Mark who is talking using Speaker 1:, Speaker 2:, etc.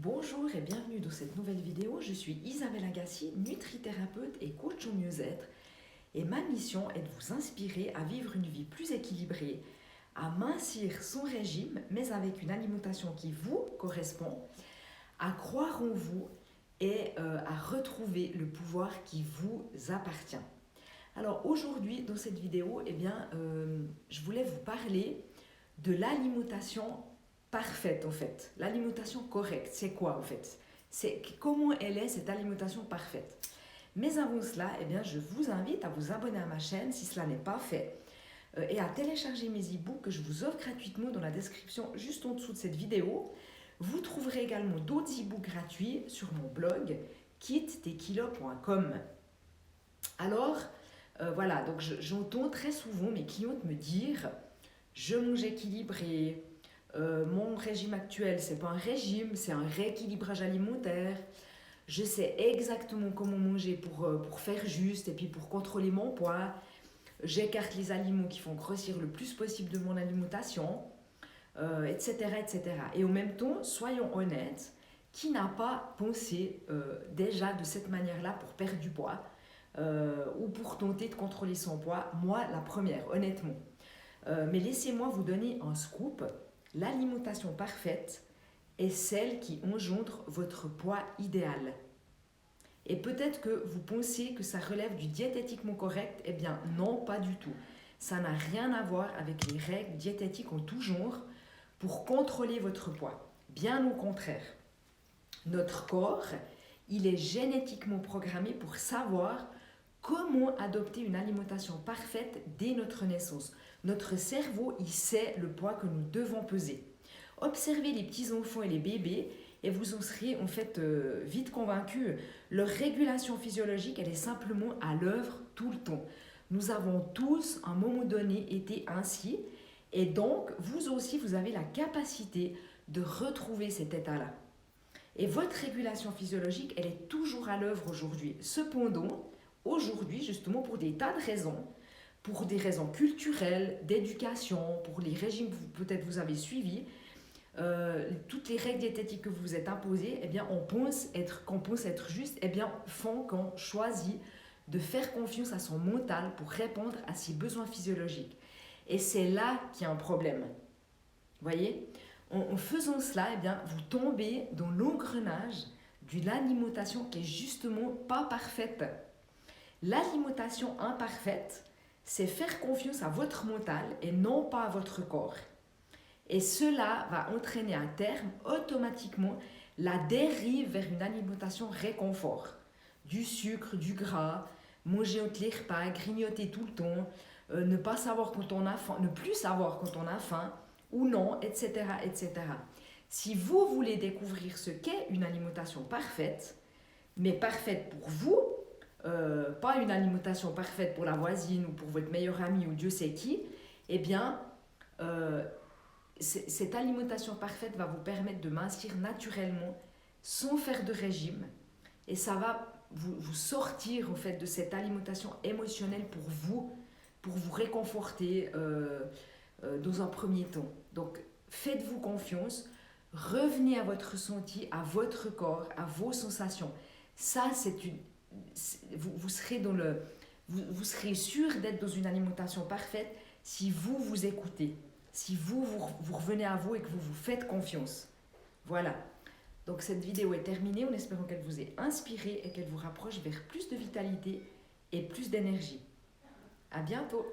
Speaker 1: Bonjour et bienvenue dans cette nouvelle vidéo. Je suis Isabelle Agassi, nutrithérapeute et coach au mieux-être. Et ma mission est de vous inspirer à vivre une vie plus équilibrée, à mincir son régime, mais avec une alimentation qui vous correspond, à croire en vous et à retrouver le pouvoir qui vous appartient. Alors aujourd'hui, dans cette vidéo, je voulais vous parler de l'alimentation parfaite en fait. L'alimentation correcte, c'est quoi en fait? C'est comment elle est cette alimentation parfaite. Mais avant cela, je vous invite à vous abonner à ma chaîne si cela n'est pas fait et à télécharger mes e-books que je vous offre gratuitement dans la description juste en dessous de cette vidéo. Vous trouverez également d'autres e-books gratuits sur mon blog kittekilos.com. Alors, voilà, donc j'entends très souvent mes clientes me dire « Je mange équilibré », mon régime actuel, c'est pas un régime, c'est un rééquilibrage alimentaire. Je sais exactement comment manger pour faire juste et puis pour contrôler mon poids. J'écarte les aliments qui font grossir le plus possible de mon alimentation, etc., etc. Et en même temps, soyons honnêtes, qui n'a pas pensé déjà de cette manière-là pour perdre du poids ou pour tenter de contrôler son poids? Moi, la première, honnêtement. Mais laissez-moi vous donner un scoop. L'alimentation parfaite est celle qui engendre votre poids idéal. Et peut-être que vous pensez que ça relève du diététiquement correct. Eh bien non, pas du tout. Ça n'a rien à voir avec les règles diététiques en tout genre pour contrôler votre poids. Bien au contraire. Notre corps, il est génétiquement programmé pour savoir comment adopter une alimentation parfaite dès notre naissance. Notre cerveau, il sait le poids que nous devons peser. Observez les petits-enfants et les bébés et vous en serez en fait vite convaincus. Leur régulation physiologique, elle est simplement à l'œuvre tout le temps. Nous avons tous, à un moment donné, été ainsi. Et donc, vous aussi, vous avez la capacité de retrouver cet état-là. Et votre régulation physiologique, elle est toujours à l'œuvre aujourd'hui. Cependant, aujourd'hui, justement, pour des tas de raisons, pour des raisons culturelles, d'éducation, pour les régimes que peut-être vous avez suivis, toutes les règles diététiques que vous vous êtes imposées, qu'on pense être juste, font qu'on choisit de faire confiance à son mental pour répondre à ses besoins physiologiques. Et c'est là qu'il y a un problème. Vous voyez? En faisant cela, vous tombez dans l'engrenage d'une alimentation qui est justement pas parfaite. L'alimentation imparfaite, c'est faire confiance à votre mental et non pas à votre corps. Et cela va entraîner à terme automatiquement la dérive vers une alimentation réconfort. Du sucre, du gras, manger entre les repas, grignoter tout le temps, ne pas savoir quand on a faim, ne plus savoir quand on a faim ou non, etc., etc. Si vous voulez découvrir ce qu'est une alimentation parfaite, mais parfaite pour vous, pas une alimentation parfaite pour la voisine ou pour votre meilleur ami ou Dieu sait qui, cette alimentation parfaite va vous permettre de mincir naturellement sans faire de régime et ça va vous sortir en fait de cette alimentation émotionnelle pour vous réconforter dans un premier temps. Donc faites-vous confiance, revenez à votre ressenti, à votre corps, à vos sensations. Ça, vous serez sûr d'être dans une alimentation parfaite si vous vous écoutez, si vous revenez à vous et que vous vous faites confiance. Voilà. Donc cette vidéo est terminée en espérant qu'elle vous ait inspiré et qu'elle vous rapproche vers plus de vitalité et plus d'énergie. À bientôt.